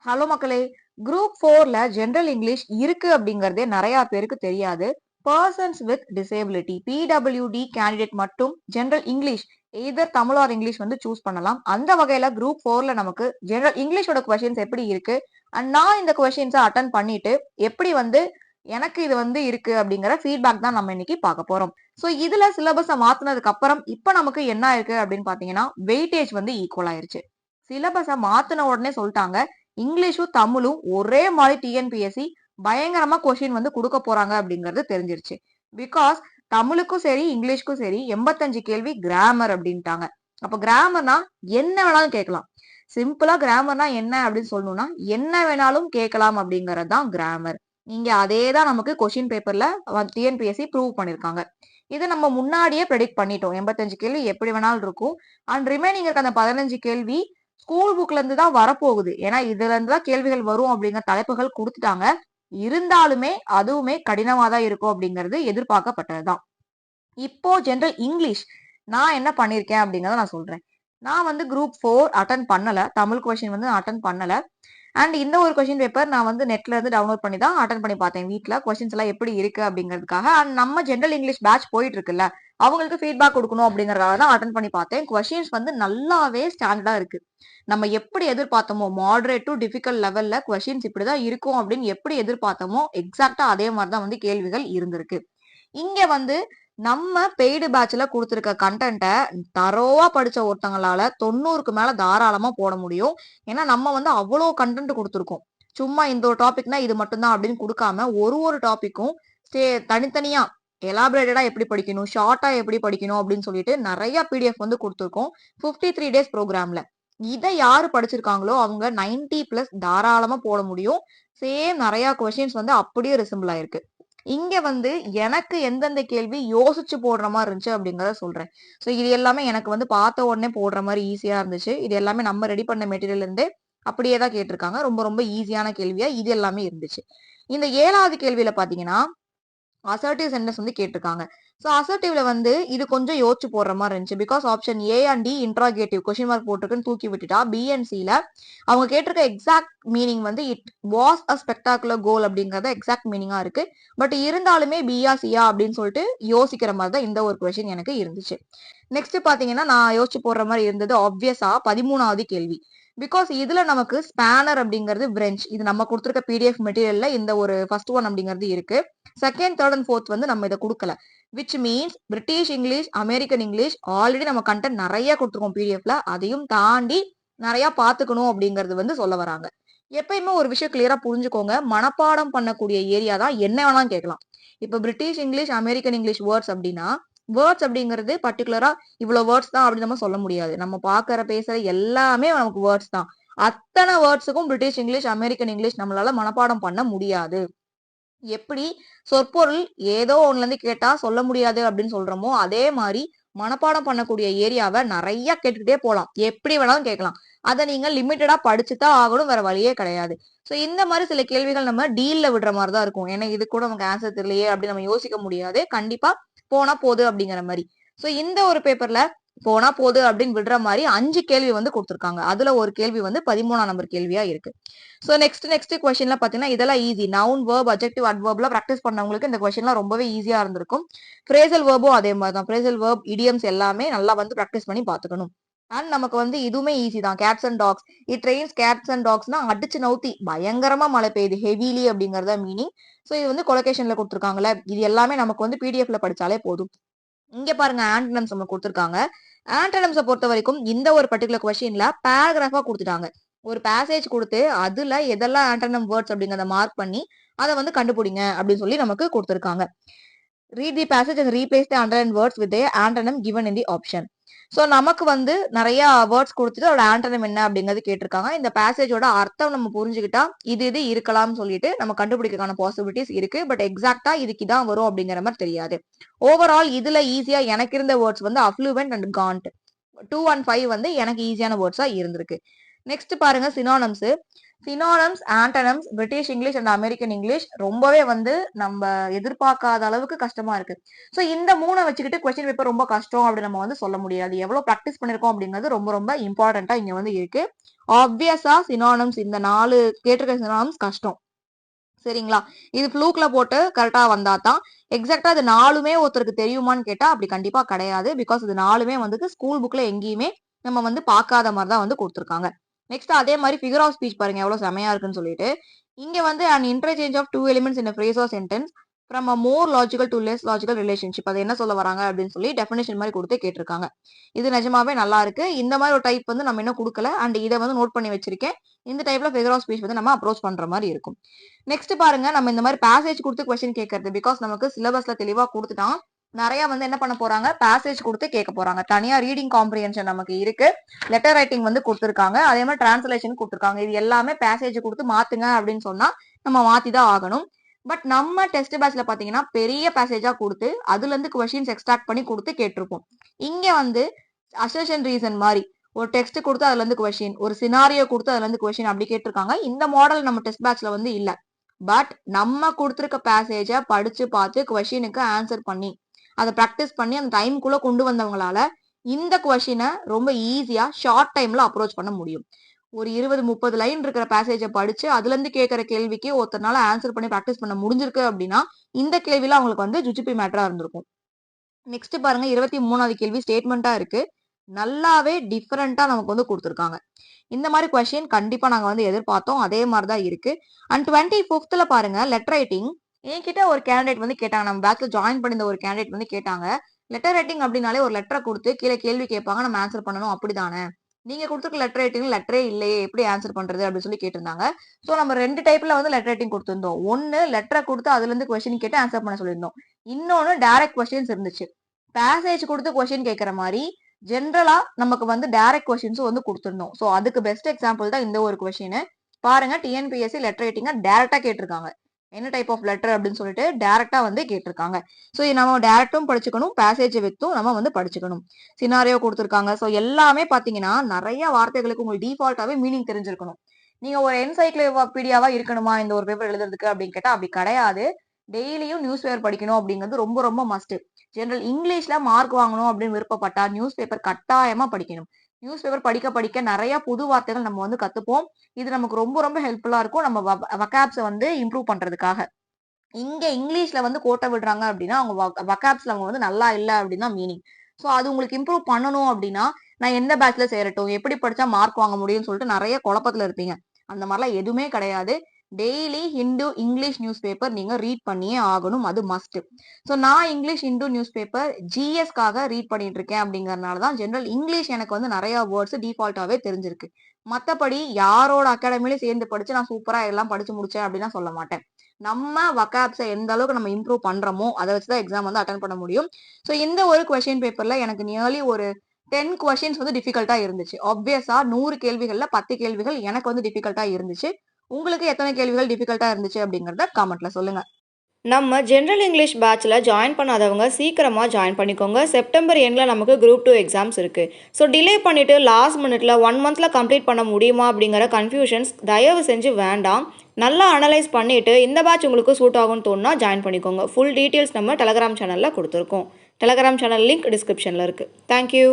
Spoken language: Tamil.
ஹலோ மக்களே. குரூப் 4ல ஜெனரல் இங்கிலீஷ் இருக்கு அப்படிங்கறதே நிறைய பேருக்கு தெரியாது. Persons with disability PWD candidate மட்டும் general English either Tamil or English வந்து சூஸ் பண்ணலாம். அந்த வகையில குரூப் 4ல நமக்கு ஜெனரல் இங்கிலீஷோட கொஸ்டின்ஸ் எப்படி இருக்கு அண்ட் நான் இந்த கொஸ்டின்ஸை அட்டன் பண்ணிட்டு எப்படி வந்து எனக்கு இது வந்து இருக்கு அப்படிங்கிற ஃபீட்பேக் தான் நம்ம இன்னைக்கு பார்க்க போறோம். சோ இதுல சிலபஸை மாத்தினதுக்கு அப்புறம் இப்ப நமக்கு என்ன இருக்கு அப்படின்னு பாத்தீங்கன்னா வெயிட்டேஜ் வந்து ஈக்குவல் ஆயிருச்சு. சிலபஸை மாத்தின உடனே சொல்லிட்டாங்க இங்கிலீஷும் தமிழும் ஒரே மாதிரி டிஎன்பிஎஸ்சி பயங்கரமா கொஸ்டின் வந்து கொடுக்க போறாங்க அப்படிங்கறது தெரிஞ்சிருச்சு. பிகாஸ் தமிழுக்கும் சரி இங்கிலீஷ்க்கும் சரி 85 கேள்வி கிராமர் அப்படின்ட்டாங்க. அப்ப கிராமர்னா என்ன வேணாலும் கேட்கலாம். சிம்பிளா கிராமர்னா என்ன அப்படின்னு சொல்லணும்னா என்ன வேணாலும் கேட்கலாம் அப்படிங்கறது தான் கிராமர். இங்க அதே தான் நமக்கு கொஸ்டின் பேப்பர்ல டிஎன்பிஎஸ்சி ப்ரூவ் பண்ணிருக்காங்க. இதை நம்ம முன்னாடியே ப்ரெடிக்ட் பண்ணிட்டோம். 85 கேள்வி எப்படி வேணாலும் இருக்கும். அண்ட் ரிமைனிங் இருக்க அந்த 15 கேள்வி ஸ்கூல் புக்ல இருந்து தான் வரப்போகுது. ஏன்னா இதுல இருந்து தான் கேள்விகள் வரும் அப்படிங்கிற தலைப்புகள் கொடுத்துட்டாங்க. இருந்தாலுமே அதுவுமே கடினமா தான் இருக்கும் அப்படிங்கிறது எதிர்பார்க்கப்பட்டதுதான். இப்போ ஜெனரல் இங்கிலீஷ் நான் என்ன பண்ணிருக்கேன் அப்படிங்கறத நான் சொல்றேன். நான் வந்து குரூப் 4 அட்டன் பண்ணல. தமிழ் கொஸ்டின் வந்து அட்டன் பண்ணல. அண்ட் இந்த ஒரு கொஸ்டின் பேப்பர் நான் வந்து நெட்ல இருந்து டவுன்லோட் பண்ணி தான் அட்டன் பண்ணி பார்த்தேன். வீட்ல கொஸ்டின்ஸ் எல்லாம் எப்படி இருக்கு அப்படிங்கிறதுக்காக. அண்ட் நம்ம ஜெனரல் இங்கிலீஷ் பேட்ச் போயிட்டு இருக்குல்ல, அவங்களுக்கு ஃபீட்பேக் கொடுக்கணும் அப்படிங்கறதுக்காக தான் அட்டன் பண்ணி பார்த்தேன். கொஸ்டின்ஸ் வந்து நல்லாவே ஸ்டாண்டர்டா இருக்கு. நம்ம எப்படி எதிர்பார்த்தோமோ மாடரேட் டு டிஃபிகல்ட் லெவல்ல கொஸ்டின்ஸ் இப்படிதான் இருக்கும் அப்படின்னு எப்படி எதிர்பார்த்தோமோ எக்ஸாக்டா அதே மாதிரி தான் வந்து கேள்விகள் இருந்திருக்கு. இங்க வந்து நம்ம பெய்டு பேட்ச்ல கொடுத்திருக்க கண்டென்ட்டை தரோவா படிச்ச ஒருத்தங்களால 90க்கு மேல தாராளமா போட முடியும். ஏன்னா நம்ம வந்து அவ்வளோ கண்டென்ட் கொடுத்துருக்கோம். சும்மா இந்த ஒரு டாபிக்னா இது மட்டும்தான் அப்படின்னு கொடுக்காம ஒரு டாபிக்கும் தனித்தனியா எலாபரேட்டடா எப்படி படிக்கணும், ஷார்ட்டா எப்படி படிக்கணும் அப்படின்னு சொல்லிட்டு நிறைய பிடிஎஃப் வந்து கொடுத்துருக்கோம் 53 டேஸ் ப்ரோக்ராம்ல. இதை யாரு படிச்சிருக்காங்களோ அவங்க 90+ தாராளமா போட முடியும். சேம் நிறைய கொஸ்டின்ஸ் வந்து அப்படியே ரிசம்பிள் ஆயிருக்கு. இங்க வந்து எனக்கு எந்தெந்த கேள்வி யோசிச்சு போடுற மாதிரி இருந்துச்சு அப்படிங்கறத சொல்றேன். சோ இது எல்லாமே எனக்கு வந்து பார்த்த உடனே போடுற மாதிரி ஈஸியா இருந்துச்சு. இது எல்லாமே நம்ம ரெடி பண்ண மெட்டீரியல் இருந்து அப்படியே தான் கேட்டிருக்காங்க. ரொம்ப ரொம்ப ஈஸியான கேள்வியா இது எல்லாமே இருந்துச்சு. இந்த 7வது கேள்வியில பாத்தீங்கன்னா அசர்டிவ் சென்டென்ஸ் வந்து கேட்டிருக்காங்க. சோ அசர்டிவ்ல வந்து இது கொஞ்சம் யோசிச்சு போடுற மாதிரி இருந்துச்சு. Because option A and D interrogative question mark போட்டிருக்குன்னு தூக்கி விட்டுட்டா பி அண்ட் சில அவங்க கேட்டிருக்க எக்ஸாக்ட் மீனிங் வந்து it was a spectacular goal அப்படிங்கறத எக்ஸாக்ட் மீனிங்கா இருக்கு. பட் இருந்தாலுமே பியா சியா அப்படின்னு சொல்லிட்டு யோசிக்கிற மாதிரி தான் இந்த ஒரு கொஸ்டின் எனக்கு இருந்துச்சு. நெக்ஸ்ட் பாத்தீங்கன்னா நான் யோசிச்சு போடுற மாதிரி இருந்தது ஆப்வியஸா 13வது கேள்வி. பிகாஸ் இதுல நமக்கு ஸ்பேனர் அப்படிங்கிறது பிரெஞ்ச் இது நம்ம கொடுத்துருக்க பிடிஎஃப் மெட்டீரியல்ல இந்த ஒரு ஃபர்ஸ்ட் ஒன் அப்படிங்கிறது இருக்கு. செகண்ட், தேர்ட் அண்ட் ஃபோர்த் வந்து நம்ம இதை கொடுக்கல. Which means British English, American English already நம்ம கண்டென்ட் நிறைய கொடுத்துருக்கோம் பிடிஎஃப்ல. அதையும் தாண்டி நிறைய பாத்துக்கணும் அப்படிங்கறது வந்து சொல்ல வராங்க. எப்பயுமே ஒரு விஷயம் கிளியரா புரிஞ்சுக்கோங்க. மனப்பாடம் பண்ணக்கூடிய ஏரியா தான் என்ன வேணாலும் கேட்கலாம். இப்ப British English, American English words அப்படின்னா வேர்ட்ஸ் அப்படிங்கிறது பர்டிகுலரா இவ்வளவு வேர்ட்ஸ் தான் அப்படின்னு நம்ம சொல்ல முடியாது. நம்ம பாக்குற பேசுற எல்லாமே நமக்கு வேர்ட்ஸ் தான். அத்தனை வேர்ட்ஸுக்கும் பிரிட்டிஷ் இங்கிலீஷ், அமெரிக்கன் இங்கிலீஷ் நம்மளால மனப்பாடம் பண்ண முடியாது. எப்படி சொற்பொருள் ஏதோ ஒண்ணுல இருந்து கேட்டா சொல்ல முடியாது அப்படின்னு சொல்றோமோ அதே மாதிரி மனப்பாடம் பண்ணக்கூடிய ஏரியாவை நிறைய கேட்டுக்கிட்டே போலாம். எப்படி வேணாலும் கேட்கலாம். அதை நீங்க லிமிட்டடா படிச்சுதான் ஆகணும். வேற வழியே கிடையாது. சோ இந்த மாதிரி சில கேள்விகள் நம்ம டீல்ல விடுற மாதிரி தான் இருக்கும். ஏன்னா இது கூட நமக்கு ஆன்சர் தெரியலையே அப்படின்னு நம்ம யோசிக்க முடியாது. கண்டிப்பா போனா போது அப்படிங்கிற மாதிரி. சோ இந்த ஒரு பேப்பர்ல போனா போது அப்படின்னு விடுற மாதிரி 5 கேள்வி வந்து கொடுத்திருக்காங்க. அதுல ஒரு கேள்வி வந்து 13ஆம் நம்பர் கேள்வியா இருக்கு. சோ நெக்ஸ்ட் கொஸ்டின்ல பாத்தீங்கன்னா இதெல்லாம் ஈஸி. நவுன், வெர்ப், அட்ஜெக்டிவ், அட்வெர்ப்ல பிராக்டிஸ் பண்ணவங்களுக்கு இந்த கொஸ்டின்லாம் ரொம்பவே ஈஸியா இருந்திருக்கும். ஃப்ரேசல் வெர்பும் அதே மாதிரி தான். ஃப்ரேசல் வெர்ப், இடியம்ஸ் எல்லாமே நல்லா வந்து பிராக்டிஸ் பண்ணி பாத்துக்கணும். அண்ட் நமக்கு வந்து இதுவுமே ஈஸி தான். Cats and dogs, it rains cats and டாக்ஸ்னா அடிச்சு நவுத்தி பயங்கரமா மழை பெய்யுது ஹெவிலி அப்படிங்கறத மீனிங். சோ இது வந்து கொலோகேஷன்ல கொடுத்துருக்காங்கல்ல, இது எல்லாமே நமக்கு வந்து பிடிஎஃப்ல படிச்சாலே போதும். இங்க பாருங்க ஆன்டனம்ஸ் நம்ம கொடுத்துருக்காங்க. ஆன்டனம்ஸை பொறுத்த வரைக்கும் இந்த ஒரு பர்டிகுலர் கொஸ்டின்ல பேராகிராஃபா கொடுத்துட்டாங்க. ஒரு பேசேஜ் கொடுத்து அதுல எதெல்லாம் ஆன்டனம் வேர்ட்ஸ் அப்படிங்கறத மார்க் பண்ணி அதை வந்து கண்டுபிடிங்க அப்படின்னு சொல்லி நமக்கு கொடுத்துருக்காங்க. Read the passage and replace the underline words with antonym given in the option. So நமக்கு வந்து நிறைய வேர்ட்ஸ் கொடுத்துட்டு அதோட ஆன்டனம் என்ன அப்படிங்கிறது கேட்டிருக்காங்க. இந்த பேசேஜோட அர்த்தம் நம்ம புரிஞ்சுக்கிட்டா இது இருக்கலாம்னு சொல்லிட்டு நம்ம கண்டுபிடிக்கிறதுக்கான பாசிபிலிட்டிஸ் இருக்கு. பட் எக்ஸாக்டா இதுக்கு தான் வரும் அப்படிங்கிற மாதிரி தெரியாது. ஓவரால் இதுல ஈஸியா எனக்கு இருந்த வேர்ட்ஸ் வந்து அஃப்ளூவென்ட் அண்ட் காண்ட் 2 and 5 வந்து எனக்கு ஈஸியான வேர்ட்ஸா இருந்திருக்கு. நெக்ஸ்ட் பாருங்க synonyms. Synonyms, antonyms, British English and American English ரொம்பவே வந்து நம்ம எதிர்பார்க்காத அளவுக்கு கஷ்டமா இருக்கு. ஸோ இந்த 3 வச்சுக்கிட்டு கொஸ்டின் பேப்பர் ரொம்ப கஷ்டம் அப்படி நம்ம வந்து சொல்ல முடியாது. எவ்வளவு ப்ராக்டிஸ் பண்ணிருக்கோம் அப்படிங்கிறது ரொம்ப ரொம்ப இம்பார்ட்டன்ட்டா இங்க வந்து இருக்கு. ஆப்வியஸா சினானம்ஸ் இந்த 4 கேட்டிருக்க சினானம்ஸ் கஷ்டம். சரிங்களா? இது ஃப்ளூக்ல போட்டு கரெக்ட்டா வந்தா தான். எக்ஸாக்ட்டா இது 4மே ஒருத்தருக்கு தெரியுமான்னு கேட்டா அப்படி கண்டிப்பா கிடையாது. பிகாஸ் இது 4மே வந்துட்டு ஸ்கூல் புக்ல எங்கேயுமே நம்ம வந்து பார்க்காத மாரி தான் வந்து குடுத்துருக்காங்க. நெக்ஸ்ட் அதே மாரி ஃபிகர் ஆஃப் ஸ்பீச் பாருங்க எவ்வளவு செமையா இருக்குன்னு சொல்லிட்டு. இங்க வந்து an interchange of 2 elements in a phrase or sentence from a more logical to less logical relationship. அது என்ன சொல்ல வராங்க அப்படின்னு சொல்லி டெஃபினிஷன் மாரி குடுத்து கேட்டிருக்காங்க. இது நிஜமாவே நல்லா இருக்கு. இந்த மாரி ஒரு டைப் வந்து நம்ம இன்னும் குடுக்கல. அண்ட் இத வந்து நோட் பண்ணி வச்சிருக்கேன். இந்த டைப்ல ஃபிகர் ஆஃப் ஸ்பீச் வந்து நம்ம அப்ரோச் பண்ற மாரி இருக்கும். நெக்ஸ்ட் பாருங்க நம்ம இந்த மாதிரி பேசேஜ் கொடுத்து கொஸ்டின் கேட்கறது. பிகாஸ் நமக்கு சிலபஸ்ல தெளிவா கொடுத்துட்டான். நிறைய வந்து என்ன பண்ண போறாங்க, பேசேஜ் கொடுத்து கேட்க போறாங்க. தனியா ரீடிங் காம்ப்ரிஹென்ஷன் நமக்கு இருக்கு, லெட்டர் ரைட்டிங் வந்து கொடுத்துருக்காங்க, அதே மாதிரி டிரான்ஸ்லேஷன் கொடுத்துருக்காங்க. இது எல்லாமே பேசேஜ் கொடுத்து மாத்துங்க அப்படின்னு சொன்னா நம்ம மாத்தி தான் ஆகணும். பட் நம்ம டெஸ்ட் பேட்ச்ல பாத்தீங்கன்னா பெரிய பேசேஜா கொடுத்து அதுல இருந்து கொஸ்டின்ஸ் எக்ஸ்ட்ராக்ட் பண்ணி கொடுத்து கேட்டிருப்போம். இங்க வந்து அசர்ஷன் ரீசன் மாதிரி ஒரு டெக்ஸ்ட் கொடுத்து அதுல இருந்து கொஸ்டின், ஒரு சினாரியோ கொடுத்து அதுல இருந்து கொஸ்டின் அப்படி கேட்டிருக்காங்க. இந்த மாடல் நம்ம டெஸ்ட் பேட்ச்ல வந்து இல்ல. பட் நம்ம கொடுத்துருக்க பேசேஜ படிச்சு பார்த்து கொஸ்டினுக்கு ஆன்சர் பண்ணி அதை ப்ராக்டிஸ் பண்ணி அந்த டைம்குள்ள கொண்டு வந்தவங்களால இந்த கொஸ்டினை ரொம்ப ஈஸியா ஷார்ட் டைம்ல அப்ரோச் பண்ண முடியும். ஒரு 20-30 லைன் இருக்கிற பேசேஜை படிச்சு அதுல இருந்து கேட்கிற கேள்விக்கு ஒருத்தனால ஆன்சர் பண்ணி ப்ராக்டிஸ் பண்ண முடிஞ்சிருக்கு அப்படின்னா இந்த கேள்வியில அவங்களுக்கு வந்து ஜுஜிபி மேட்டரா இருந்திருக்கும். நெக்ஸ்ட் பாருங்க 23வது கேள்வி ஸ்டேட்மெண்டா இருக்கு. நல்லாவே டிஃபரெண்டா நமக்கு வந்து கொடுத்துருக்காங்க. இந்த மாதிரி கொஸ்டின் கண்டிப்பா நாங்க வந்து எதிர்பார்த்தோம். அதே மாதிரி தான் இருக்கு. அண்ட் 25th பாருங்க லெட்டர் ரைட்டிங். என்கிட்ட ஒரு கேண்டிடேட் வந்து கேட்டாங்க, நம்ம பேட்ச்ல ஜாயின் பண்ணியிருந்த ஒரு கேண்டிடேட் வந்து கேட்டாங்க, லெட்டர் ரைட்டிங் அப்படின்னாலே ஒரு லெட்டரை கொடுத்து கீழே கேள்வி கேட்பாங்க, நம்ம ஆன்சர் பண்ணணும் அப்படிதானே, நீங்க கொடுத்துருக்க லெட்டர் ரைட்டிங் லெட்டரே இல்லையே எப்படி ஆன்சர் பண்றது அப்படின்னு சொல்லி கேட்டிருந்தாங்க. ஸோ நம்ம 2 டைப்ல வந்து லெட்டர் ரைட்டிங் கொடுத்துருந்தோம். ஒன்னு லெட்டரை கொடுத்து அதுல இருந்து கொஸ்டின் கேட்டு ஆன்சர் பண்ண சொல்லியிருந்தோம். இன்னொன்னு டைரக்ட் கொஸ்டின்ஸ் இருந்துச்சு. பேசேஜ் கொடுத்து கொஸ்டின் கேட்கற மாதிரி ஜென்ரலா நமக்கு வந்து டைரக்ட் கொஸ்டின்ஸ் வந்து கொடுத்துருந்தோம். ஸோ அதுக்கு பெஸ்ட் எக்ஸாம்பிள் தான் இந்த ஒரு கொஸ்டின். பாருங்க டிஎன்பிஎஸ்சி லெட்டர் ரைட்டிங்க டைரக்டா கேட்டிருக்காங்க. என்ன டைப் ஆஃப் லெட்டர் அப்படின்னு சொல்லிட்டு டைரக்டா வந்து கேட்டிருக்காங்க. ஸோ நம்ம டைரக்டும் படிச்சுக்கணும், பேசேஜ் வித்தும் நம்ம வந்து படிச்சுக்கணும். சினாரியோ கொடுத்துருக்காங்க. ஸோ எல்லாமே பாத்தீங்கன்னா நிறைய வார்த்தைகளுக்கு உங்களுக்கு டிஃபால்ட்டாவே மீனிங் தெரிஞ்சிருக்கணும். நீங்க ஒரு என்சைக்ளோபீடியாவா இருக்கணுமா இந்த ஒரு பேப்பர் எழுதுறதுக்கு அப்படின்னு கேட்டா அப்படி கிடையாது. டெய்லியும் நியூஸ் பேப்பர் படிக்கணும் அப்படிங்கிறது ரொம்ப ரொம்ப மஸ்ட். ஜெனரல் இங்கிலீஷ்ல மார்க் வாங்கணும் அப்படின்னு விருப்பப்பட்டா நியூஸ் பேப்பர் கட்டாயமா படிக்கணும். நியூஸ் பேப்பர் படிக்க படிக்க நிறைய புது வார்த்தைகள் நம்ம வந்து கத்துப்போம். இது நமக்கு ரொம்ப ரொம்ப ஹெல்ப்ஃபுல்லா இருக்கும் நம்ம வக்காப்ஸை வந்து இம்ப்ரூவ் பண்றதுக்காக. இங்க இங்கிலீஷ்ல வந்து கோட்டை விடுறாங்க அப்படின்னா அவங்க வக்காப்ஸ்ல அவங்க வந்து நல்லா இல்ல அப்படின்னு தான் மீனிங். ஸோ அது உங்களுக்கு இம்ப்ரூவ் பண்ணணும் அப்படின்னா நான் எந்த பேட்ச்ல சேரட்டும், எப்படி படிச்சா மார்க் வாங்க முடியும்னு சொல்லிட்டு நிறைய குழப்பத்துல இருப்பீங்க. அந்த மாதிரிலாம் எதுவுமே கிடையாது. Daily Hindu English newspaper நீங்க ரீட் பண்ணியே ஆகணும், அது மஸ்ட். ஸோ நான் இங்கிலீஷ் ஹிந்து நியூஸ் பேப்பர் ஜிஎஸ்க்காக ரீட் பண்ணிட்டு இருக்கேன் அப்படிங்கறதுனால தான் ஜெனரல் இங்கிலீஷ் எனக்கு வந்து நிறைய வேர்ட்ஸ் டிஃபால்ட்டாவே தெரிஞ்சிருக்கு. மத்தபடி யாரோட அகாடமிலையும் சேர்ந்து படிச்சு நான் சூப்பரா எல்லாம் படிச்சு முடிச்சேன் அப்படின்னா சொல்ல மாட்டேன். நம்ம வக்காப்ஸை எந்த அளவுக்கு நம்ம இம்ப்ரூவ் பண்றோமோ அதை வச்சுதான் எக்ஸாம் வந்து அட்டன் பண்ண முடியும். ஸோ இந்த ஒரு கொஸ்டின் பேப்பர்ல எனக்கு நியர்லி ஒரு 10 கொஸ்டின்ஸ் வந்து டிஃபிகல்ட்டா இருந்துச்சு. ஆப்வியஸா 100 கேள்விகள்ல 10 கேள்விகள் எனக்கு வந்து டிஃபிகல்ட்டா இருந்துச்சு. உங்களுக்கு எத்தனை கேள்விகள் டிஃபிகல்ட்டா இருந்துச்சு அப்படிங்கறத கமெண்ட்ல சொல்லுங்க. நம்ம ஜென்ரல் இங்கிலீஷ் பேட்சில் ஜாயின் பண்ணாதவங்க சீக்கிரமாக ஜாயின் பண்ணிக்கோங்க. செப்டம்பர் எண்டில் நமக்கு குரூப் 2 எக்ஸாம்ஸ் இருக்குது. ஸோ டிலே பண்ணிவிட்டு லாஸ்ட் மினிட்ல 1 மந்தில் கம்ப்ளீட் பண்ண முடியுமா அப்படிங்கிற கன்ஃபியூஷன்ஸ் தயவு செஞ்சு வேண்டாம். நல்லா அனலைஸ் பண்ணிவிட்டு இந்த பேட்ச் உங்களுக்கு சூட் ஆகும்னு தோணுனா ஜாயின் பண்ணிக்கோங்க. ஃபுல் டீட்டெயில்ஸ் நம்ம டெலகிராம் சேனலில் கொடுத்துருக்கோம். டெலகிராம் சேனல் லிங்க் டிஸ்கிரிப்ஷனில் இருக்குது. தேங்க்யூ.